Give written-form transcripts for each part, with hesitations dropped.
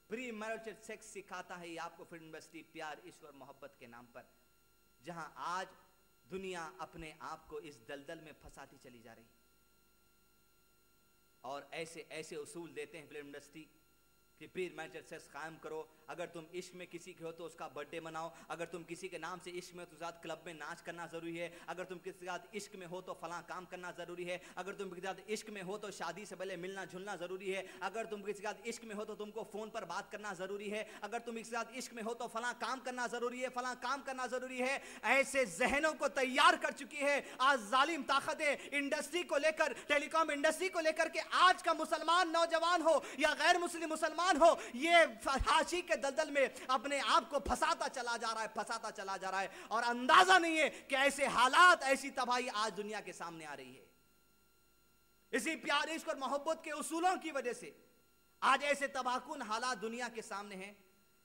Pre marital sex सिखाता है ये आपको फिल्म इंडस्ट्री, प्यार, इश्क और मोहब्बत के नाम पर, जहां आज दुनिया अपने आप को इस दलदल में फंसाती चली जा रही। और ऐसे ऐसे उसूल देते हैं फिल्म इंडस्ट्री कि प्री मैरिटल सेक्स कायम करो, अगर तुम इश्क में किसी के हो तो उसका बर्थडे मनाओ, अगर तुम किसी के नाम से इश्क में तो साथ क्लब में नाच करना जरूरी है, अगर तुम किसी के साथ इश्क में हो तो फलां काम करना जरूरी है, अगर तुम किसी के साथ इश्क में हो तो शादी से पहले मिलना जुलना जरूरी है, अगर तुम किसी के साथ इश्क में हो तो तुमको फोन पर बात करना जरूरी है, अगर तुम किसी के साथ इश्क में हो तो फलां काम करना जरूरी है, फलां काम करना जरूरी है। ऐसे जहनों को तैयार कर चुकी है आज जालिम ताकतें इंडस्ट्री को लेकर, टेलीकॉम इंडस्ट्री को लेकर के आज का मुसलमान नौजवान हो या गैर मुस्लिम मुसलमान हो, ये फांसी के दलदल में अपने आप को फंसाता चला जा रहा है, फंसाता चला जा रहा है, और अंदाजा नहीं है कि ऐसे हालात, ऐसी तबाही आज दुनिया के सामने आ रही है। इसी प्यार, इश्क और मोहब्बत के उसूलों की वजह से आज ऐसे तबाहकुन हालात दुनिया के सामने हैं।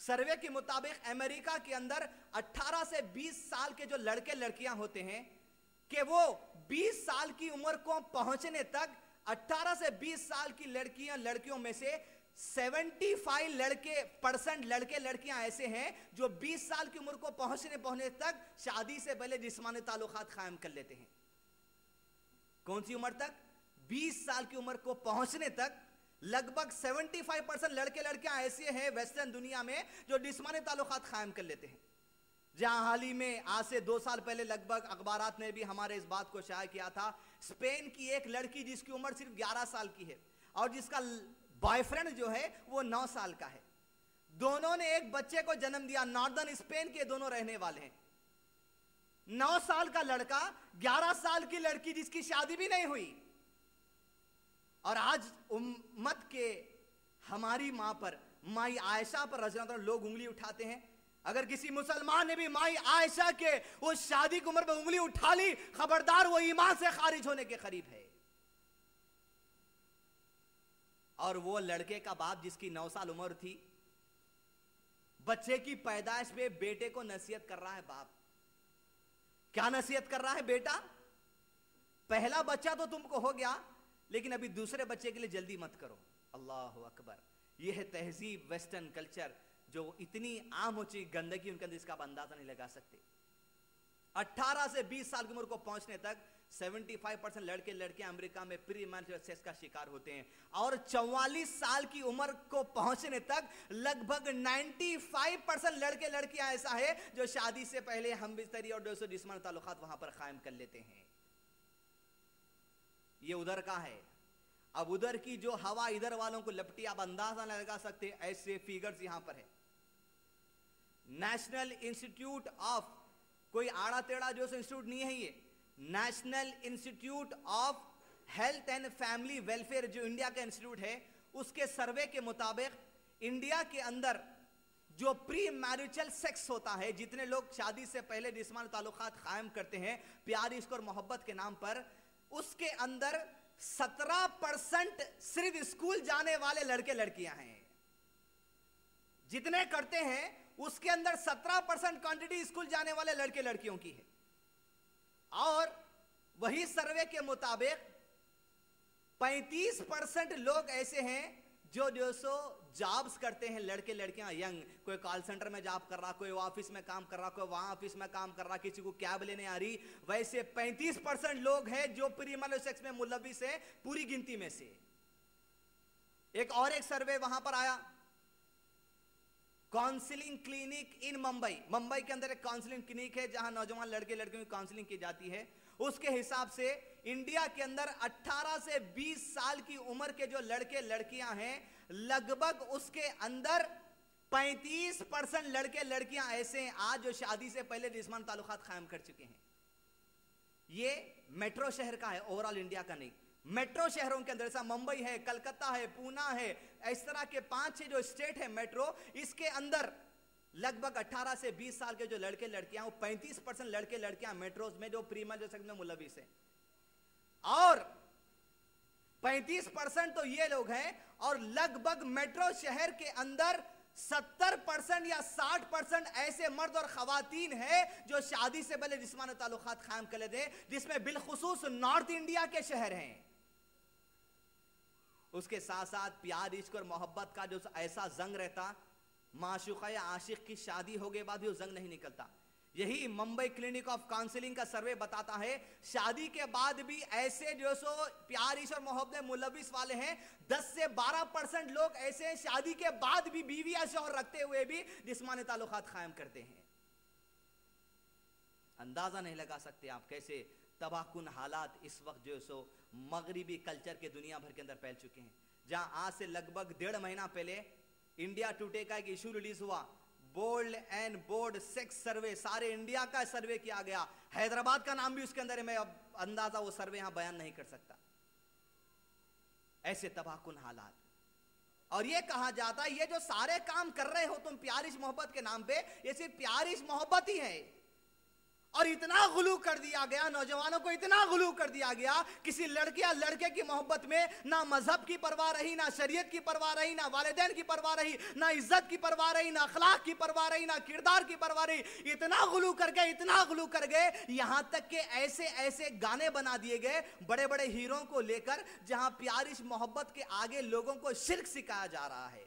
सर्वे के मुताबिक अमेरिका के अंदर 18 से 20 साल के जो लड़के लड़कियां होते हैं कि वो 20 साल की उम्र को पहुंचने तक 18 से 20 साल की लड़कियों में से 75% लड़के लड़कियां ऐसे हैं जो 20 साल की उम्र को पहुंचने तक शादी से पहले जिस्मानी ताल्लुकात कायम कर लेते हैं। कौन सी उम्र तक? 20 साल की उम्र को पहुंचने तक लगभग 75% लड़के लड़कियां ऐसे हैं वेस्टर्न दुनिया में जो जिस्मानी ताल्लुकात कायम कर लेते हैं। जहां हाल ही में आज से 2 साल पहले लगभग अखबारात ने भी हमारे इस बात को शाया किया था, स्पेन की एक लड़की जिसकी उम्र सिर्फ 11 साल की है और जिसका बॉयफ्रेंड जो है वो 9 साल का है, दोनों ने एक बच्चे को जन्म दिया। नॉर्दर्न स्पेन के दोनों रहने वाले हैं। 9 साल का लड़का, 11 साल की लड़की जिसकी शादी भी नहीं हुई। और आज उम्मत के हमारी मां पर, माई आयशा पर रज़ियल्लाहु अन्हा लोग उंगली उठाते हैं। अगर किसी मुसलमान ने भी माई आयशा के उस शादी की उम्र में उंगली उठा ली, खबरदार वो ईमान से खारिज होने के करीब है। और वो लड़के का बाप जिसकी 9 साल उम्र थी, बच्चे की पैदाइश पे बेटे को नसीहत कर रहा है। बाप क्या नसीहत कर रहा है? बेटा, पहला बच्चा तो तुमको हो गया, लेकिन अभी दूसरे बच्चे के लिए जल्दी मत करो। अल्लाह अकबर। यह है तहजीब, वेस्टर्न कल्चर जो इतनी आम हो चुकी, गंदगी उनके अंदर, इसका आप अंदाजा नहीं लगा सकते। 18 से 20 साल की उम्र को पहुंचने तक 75% लड़के लड़कियां अमेरिका में प्री मैरिटल सेक्स का शिकार होते हैं और 44 साल की उम्र को पहुंचने तक लगभग 95% लड़के लड़कियां ऐसा है जो शादी से पहले हमबिस्तरी और दोस्तों जिस्मानी ताल्लुकात वहां पर कायम कर लेते हैं। ये उधर का है। अब उधर की जो हवा इधर वालों को लपटी, आप अंदाजा नहीं लगा सकते, ऐसे फिगर्स यहां पर है। नेशनल इंस्टीट्यूट ऑफ, कोई आड़ा टेढ़ा जो इंस्टीट्यूट नहीं है, ये national institute of health and family welfare जो इंडिया का इंस्टीट्यूट है, उसके सर्वे के मुताबिक इंडिया के अंदर जो प्री मैरिटल सेक्स होता है, जितने लोग शादी से पहले जिस्मानी ताल्लुकात कायम करते हैं प्यार, इश्क और मोहब्बत के नाम पर, उसके अंदर 17% सिर्फ स्कूल जाने वाले लड़के लड़कियां हैं। जितने करते हैं उसके अंदर 17% क्वांटिटी स्कूल जाने वाले लड़के लड़कियों की है। और वही सर्वे के मुताबिक 35% लोग ऐसे हैं जो जॉब्स करते हैं, लड़के लड़कियां यंग, कोई कॉल सेंटर में जॉब कर रहा, कोई ऑफिस में काम कर रहा, कोई वहां ऑफिस में काम कर रहा, किसी को कैब लेने आ रही। वैसे 35% लोग हैं जो प्री मैरिटल सेक्स में मुलव्विस है, पूरी गिनती में से। एक और एक सर्वे वहां पर आया, काउंसलिंग क्लिनिक इन मुंबई के अंदर एक काउंसलिंग क्लिनिक है जहां नौजवान लड़के लड़कियों की काउंसलिंग की जाती है। उसके हिसाब से इंडिया के अंदर 18 से 20 साल की उम्र के जो लड़के लड़कियां हैं, लगभग उसके अंदर 35% लड़के लड़कियां ऐसे हैं आज जो शादी से पहले जिस्मानी ताल्लुकात कायम कर चुके हैं। ये मेट्रो शहर का है, ओवरऑल इंडिया का नहीं। मेट्रो शहरों के अंदर जैसा मुंबई है, कलकत्ता है, पूना है, इस तरह के 5-6 जो स्टेट है मेट्रो, इसके अंदर लगभग 18 से 20 साल के जो लड़के लड़कियां, वो 35% लड़के लड़कियां मेट्रोज में जो प्री मैरिटल सेक्स में मुलव्विस हैं, और 35% तो ये लोग हैं। और लगभग मेट्रो शहर के अंदर 70% या 60% ऐसे मर्द और खवातीन है जो शादी से पहले जिस्मानी ताल्लुकात कायम कर लेते हैं, जिसमें बिलखुसूस नॉर्थ इंडिया के शहर हैं। उसके साथ साथ प्यार इश्क और मोहब्बत का जो ऐसा जंग रहता, माशूक़ा या आशिक की शादी हो गए बाद भी वो जंग नहीं निकलता। यही मुंबई क्लिनिक ऑफ काउंसलिंग का सर्वे बताता है, शादी के बाद भी ऐसे जो सो प्यार इश्क और मोहब्बत में मुलविस वाले हैं 10 से 12% लोग ऐसे हैं, शादी के बाद भी बीवी या शौहर रखते हुए भी जिस्मानी ताल्लुकात कायम करते हैं। अंदाजा नहीं लगा सकते आप कैसे तबाहकुन हालात इस वक्त जो सो मगरिबी कल्चर के दुनिया भर के अंदर फैल चुके हैं। जहां आज से लगभग 1.5 महीना पहले इंडिया टुडे का एक इशू रिलीज हुआ, बोल्ड एंड बोर्ड सेक्स सर्वे, सारे इंडिया का सर्वे किया गया, हैदराबाद का नाम भी उसके अंदर है। मैं अब अंदाजा वो सर्वे यहां बयान नहीं कर सकता। ऐसे तबाहकुन हालात, और ये कहा जाता है ये जो सारे काम कर रहे हो तुम प्यारिश मोहब्बत के नाम पे, ये सिर्फ प्यारिश मोहब्बत ही है। और इतना गुलू कर दिया गया, नौजवानों को इतना गुलू कर दिया गया, किसी लड़के या लड़के की मोहब्बत में ना मजहब की परवाह रही, ना शरीयत की परवाह रही, ना वालिदैन की परवाह रही, ना इज्जत की परवाह रही, ना अखलाक की परवाह रही, ना किरदार की परवाह रही। इतना गुलू कर गए, इतना गुलू कर गए, यहां तक के ऐसे ऐसे गाने बना दिए गए बड़े बड़े हीरो को लेकर, जहां प्यारिश मोहब्बत के आगे लोगों को शिर्क सिखाया जा रहा है।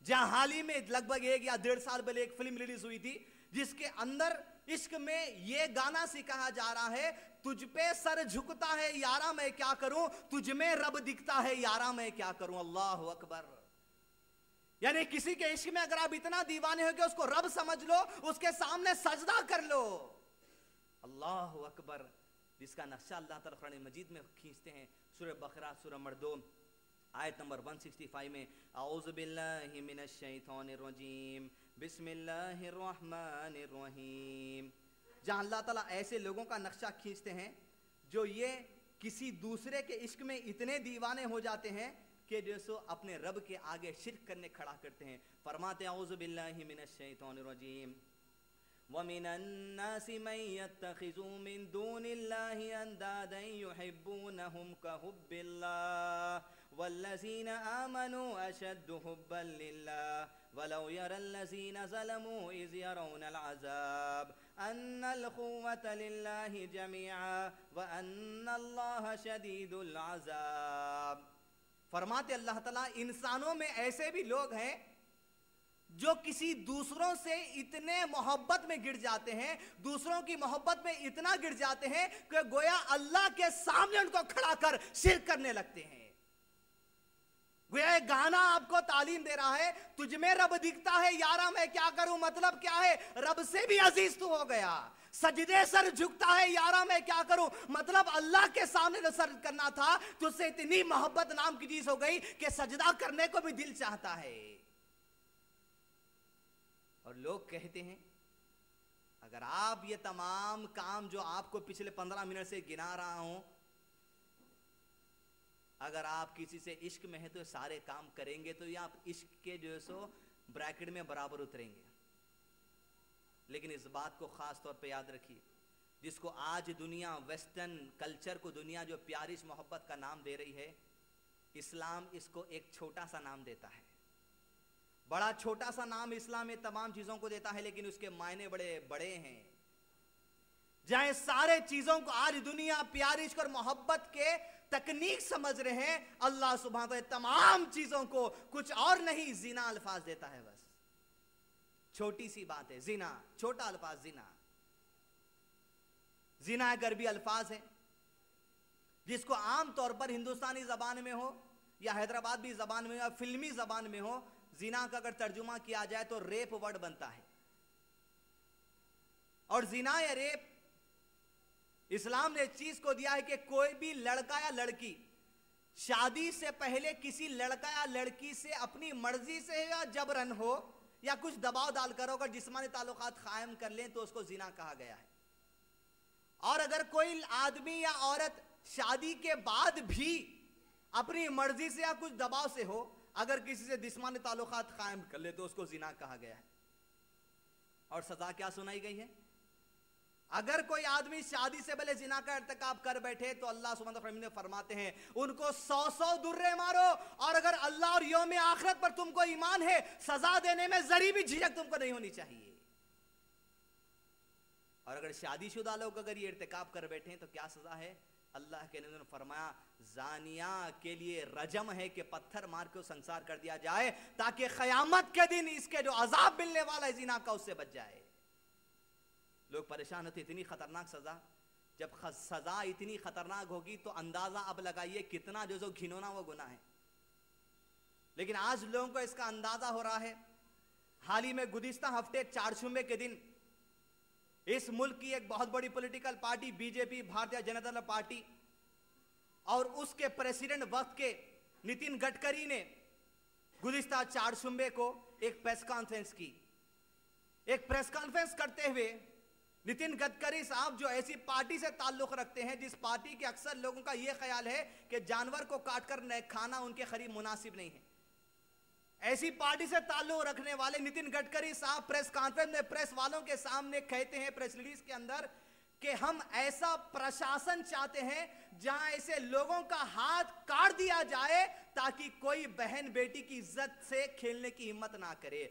जहां हाल ही में लगभग 1 या 1.5 साल पहले एक फिल्म रिलीज हुई थी जिसके अंदर इश्क में यह गाना सिखाया जा रहा है, तुझ पे सर झुकता है यारा मैं क्या करूं, तुझ में रब दिखता है यारा मैं क्या करूं। अल्लाह अकबर। यानी किसी के इश्क में अगर आप इतना दीवाने हो कि उसको रब समझ लो, उसके सामने सजदा कर लो। अल्लाह अकबर। जिसका नक्शा अल्लाह ताला कुरान मजीद में खींचते हैं सूरह बकरा सूरह मर्दो आयत नंबर 165 में, औज़ु बिल्लाहि मिनश शैतानिर रजीम बिस्मिल्लाहिर रहमानिर रहीम। जहां अल्लाह ताला ऐसे लोगों का नक्शा खींचते हैं जो ये किसी दूसरे के इश्क में इतने दीवाने हो जाते हैं कि जो सो अपने रब के आगे शिर्क करने खड़ा करते हैं। फरमाते औज़ु बिल्लाहि मिनश शैतानिर रजीम वमिनन नासि मन यत्तखिज़ु मिन दूनिल्लाहि अंदादन युहिब्बूनहुम कहुब्बिल्लाह वल्लज़ीना आमनू अशद्दु हुब्बन लिल्लाह वलौ यरल्लज़ीना ज़लमू इज़ यरौनल अज़ाब अन्नल क़ुव्वता लिल्लाहि जमीआ व अन्नल्लाह शदीदुल अज़ाब। फरमाते अल्लाह ताला, इंसानों में ऐसे भी लोग हैं जो किसी दूसरों से इतने मोहब्बत में गिर जाते हैं, दूसरों की मोहब्बत में इतना गिर जाते हैं कि गोया अल्लाह के सामने उनको खड़ा कर शिर्क करने लगते हैं। गोया गाना आपको तालीम दे रहा है, तुझ में रब दिखता है यारा मैं क्या करूं, मतलब क्या है, रब से भी अजीज तू हो गया। सजदे सर झुकता है यारा मैं क्या करूं, मतलब अल्लाह के सामने जो सर करना था तुझसे इतनी मोहब्बत नाम की चीज हो गई कि सजदा करने को भी दिल चाहता है। और लोग कहते हैं अगर आप ये तमाम काम जो आपको पिछले 15 मिनट से गिना रहा हूं, अगर आप किसी से इश्क में है तो सारे काम करेंगे तो ये आप इश्क के जो सो ब्रैकेट में बराबर उतरेंगे। लेकिन इस बात को खास तौर पे याद रखिए, जिसको आज दुनिया वेस्टर्न कल्चर को दुनिया जो प्यारिश मोहब्बत का नाम दे रही है, इस्लाम इसको एक छोटा सा नाम देता है। बड़ा छोटा सा नाम इस्लाम में तमाम चीजों को देता है, लेकिन उसके मायने बड़े बड़े हैं। जहां सारे चीजों को आज दुनिया प्यार इश्क और मोहब्बत के तकनीक समझ रहे हैं, अल्लाह सुब्हानहू व तआला तमाम चीजों को कुछ और नहीं जिना अल्फाज देता है। बस छोटी सी बात है, जिना छोटा अल्फाज, जिना एक अरबी अल्फाज है जिसको आम तौर पर हिंदुस्तानी जबान में हो या हैदराबादी जबान में हो या फिल्मी जबान में हो, जिना का अगर तर्जुमा किया जाए तो रेप वर्ड बनता है। और जिना या रेप इस्लाम ने इस चीज को दिया है कि कोई भी लड़का या लड़की शादी से पहले किसी लड़का या लड़की से अपनी मर्जी से या जबरन हो या कुछ दबाव डालकर अगर जिस्मानी ताल्लुकात कायम कर लें तो उसको जिना कहा गया है। और अगर कोई आदमी या औरत शादी के बाद भी अपनी मर्जी से या कुछ दबाव से हो, अगर किसी से जिस्मानी ताल्लुकात कायम कर ले तो उसको जिना कहा गया है। और सजा क्या सुनाई गई है? अगर कोई आदमी शादी से पहले जिना का इर्तिकाब कर बैठे तो अल्लाह सुब्हानहू व तआला फरमाते हैं उनको 100 दुर्रे मारो, और अगर अल्लाह और यौम आखिरत पर तुमको ईमान है सजा देने में जरी भी झिझक तुमको नहीं होनी चाहिए। और अगर शादीशुदा लोग अगर ये इर्तिकाब कर बैठे तो क्या सजा है अल्लाह के नबी ने फरमाया जानिया के लिए रजम है कि पत्थर मार के संसार कर दिया जाए ताकि क़यामत के दिन इसके जो अजाब मिलने वाला है जिना का उससे बच जाए। लोग परेशान होते, इतनी खतरनाक सजा। जब सजा इतनी खतरनाक होगी तो अंदाजा अब लगाइए कितना जो घिनौना वो गुनाह है। लेकिन आज लोगों को इसका अंदाजा हो रहा है। हाल ही में गुज़िश्ता हफ्ते चारशुम्बे के दिन इस मुल्क की एक बहुत बड़ी political party BJP, Bharatiya Janata Dal party, और उसके प्रेसिडेंट वक्त के नितिन गडकरी ने गुज़िश्ता चारशुम्बे को एक प्रेस कॉन्फ्रेंस की। एक प्रेस कॉन्फ्रेंस करते हुए नितिन गडकरी साहब, जो ऐसी पार्टी से ताल्लुक रखते हैं जिस पार्टी के अक्सर लोगों का यह ख्याल है कि जानवर को काटकर खाना उनके करीब मुनासिब नहीं है, ऐसी पार्टी से ताल्लुक रखने वाले नितिन गडकरी साहब प्रेस कॉन्फ्रेंस में प्रेस वालों के सामने कहते हैं प्रेस रिलीज के अंदर कि हम ऐसा प्रशासन चाहते हैं जहां ऐसे लोगों का हाथ काट दिया जाए ताकि कोई बहन बेटी की इज्जत से खेलने की हिम्मत ना करे।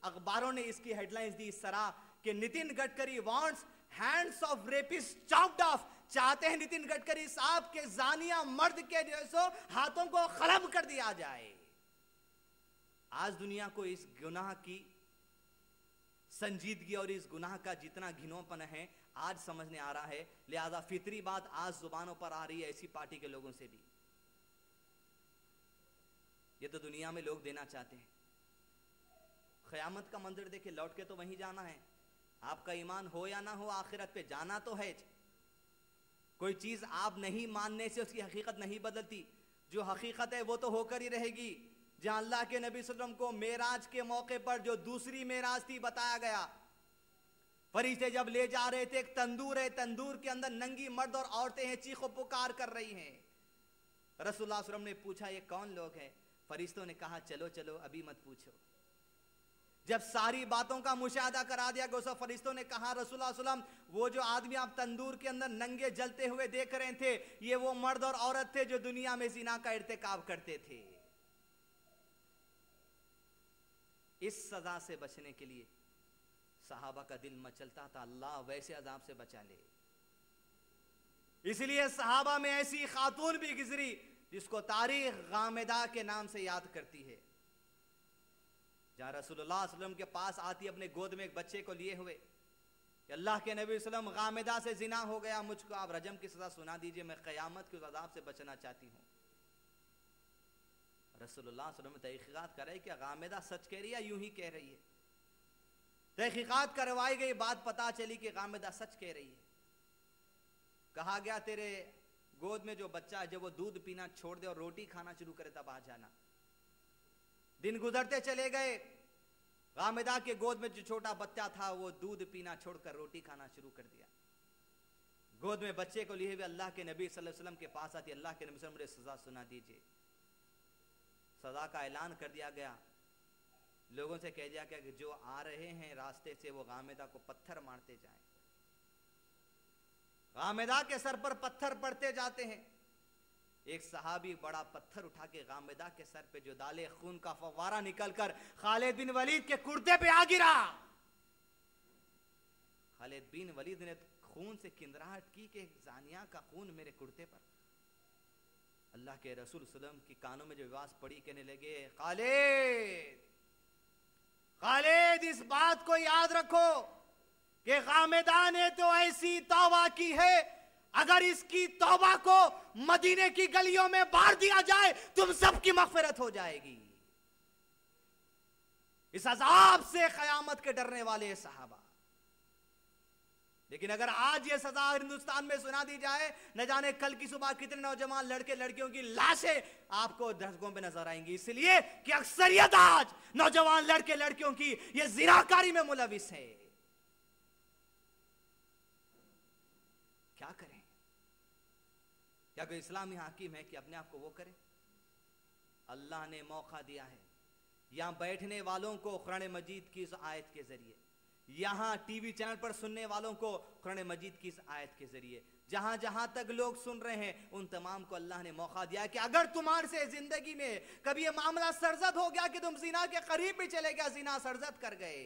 अखबारों ने इसकी हेडलाइंस दी इस तरह कि Nitin Gadkari wants hands of rapist chopped off. चाहते हैं नितिन गडकरी साहब के जानिया मर्द के जैसो हाथों को खत्म कर दिया जाए। आज दुनिया को इस गुनाह की संजीदगी और इस गुनाह का जितना घिनौपन है आज समझने आ रहा है। लिहाजा फितरी बात आज जुबानों पर आ रही है ऐसी पार्टी के लोगों से भी। ये तो दुनिया में लोग देना चाहते हैं। क़यामत का मंजर देखे, लौट के तो वहीं जाना है। आपका ईमान हो या ना हो, आखिरत पे जाना तो है। कोई चीज आप नहीं मानने से उसकी हकीकत नहीं बदलती। जो हकीकत है वो तो होकर ही रहेगी। जहां अल्लाह के नबी सल्लल्लाहु अलैहि वसल्लम को मेराज के मौके पर जो दूसरी मेराज थी बताया गया, फरिश्ते जब ले जा रहे थे, एक तंदूर है, तंदूर के अंदर नंगी मर्द और औरतें हैं, चीखो पुकार कर रही हैं। रसूलुल्लाह सल्लल्लाहु अलैहि वसल्लम ने पूछा ये कौन लोग हैं? फरिश्तों ने कहा चलो चलो अभी मत पूछो। जब सारी बातों का मुशाहदा करा दिया गया, उस फरिश्तों ने कहा रसूलुल्लाह सल्लल्लाहु अलैहि वसल्लम वो जो आदमी आप तंदूर के अंदर नंगे जलते हुए देख रहे थे ये वो मर्द और औरत थे जो दुनिया में जिना का इर्तिकाब करते थे। इस सजा से बचने के लिए सहाबा का दिल मचलता था अल्लाह वैसे अजाब से बचा ले। इसलिए सहाबा में ऐसी खातून भी गुजरी जिसको तारीख गामिदा के नाम से याद करती है। जहां रसूलुल्लाह सल्लल्लाहु अलैहि वसल्लम के पास आती अपने गोद में एक बच्चे को लिए हुए, अल्लाह के नबी सल्लल्लाहु अलैहि वसल्लम गामिदा से जिना हो गया, मुझको आप रजम की सजा सुना दीजिए, मैं क़यामत के अजाब से बचना चाहती हूँ। रसूलुल्लाह सल्लल्लाहु अलैहि वसल्लम तहक़ीक़ात कर रहे कि गामिदा सच कह रही है यूं ही कह रही है। तहक़ीक़ात करवाई गई, बात पता चली कि गामिदा सच कह रही है। कहा गया तेरे गोद में जो बच्चा है जब वो दूध पीना छोड़ दे और रोटी खाना शुरू करे तब आ जाना। दिन गुजरते चले गए, गामिदा के गोद में जो छोटा बच्चा था वो दूध पीना छोड़कर रोटी खाना शुरू कर दिया। गोद में बच्चे को लिए हुए अल्लाह के नबी सल्लल्लाहु अलैहि वसल्लम के पास आती, अल्लाह के नबी सल्लल्लाहु अलैहि वसल्लम मुझे सजा सुना दीजिए। सजा का ऐलान कर दिया गया, लोगों से कह दिया गया कि जो आ रहे हैं रास्ते से वो गामिदा को पत्थर मारते जाएं। गामिदा के सर पर पत्थर पड़ते जाते हैं। एक सहाबी बड़ा पत्थर उठा के गामिदा के सर पे जो डाले, खून का फव्वारा निकलकर खालिद बिन वलीद के कुर्ते पे आ गिरा। खालिद बिन वलीद ने खून से किंदराहट की कि जानिया का खून मेरे कुर्ते पर। अल्लाह के रसूल सल्लल्लाहु अलैहि वसल्लम की कानों में जो आवाज पड़ी, कहने लगे खालिद खालिद इस बात को याद रखो कि गामिदा ने तो ऐसी तौबा की है, अगर इसकी तौबा को मदीने की गलियों में बार दिया जाए तुम सबकी मगफिरत हो जाएगी। इस अजाब से क़यामत के डरने वाले सहाबा। लेकिन अगर आज ये सजा हिंदुस्तान में सुना दी जाए, न जाने कल की सुबह कितने नौजवान लड़के लड़कियों की लाशें आपको दरगाहों पे नजर आएंगी। इसलिए कि अक्सरियत आज नौजवान लड़के लड़कियों की ये जिनाकारी में मुलविस है। क्या करें? क्या कोई इस्लामी हाकिम है कि अपने आप को वो करे? अल्लाह ने मौका दिया है यहां बैठने वालों को कुरान मजीद की इस आयत के जरिए, यहां टीवी चैनल पर सुनने वालों को कुरान मजीद की इस आयत के जरिए, जहां जहां तक लोग सुन रहे हैं उन तमाम को अल्लाह ने मौका दिया कि अगर तुम्हारे से जिंदगी में कभी ये मामला सरजद हो गया कि तुम जिना के करीब भी चले गए, जिना सरजद कर गए,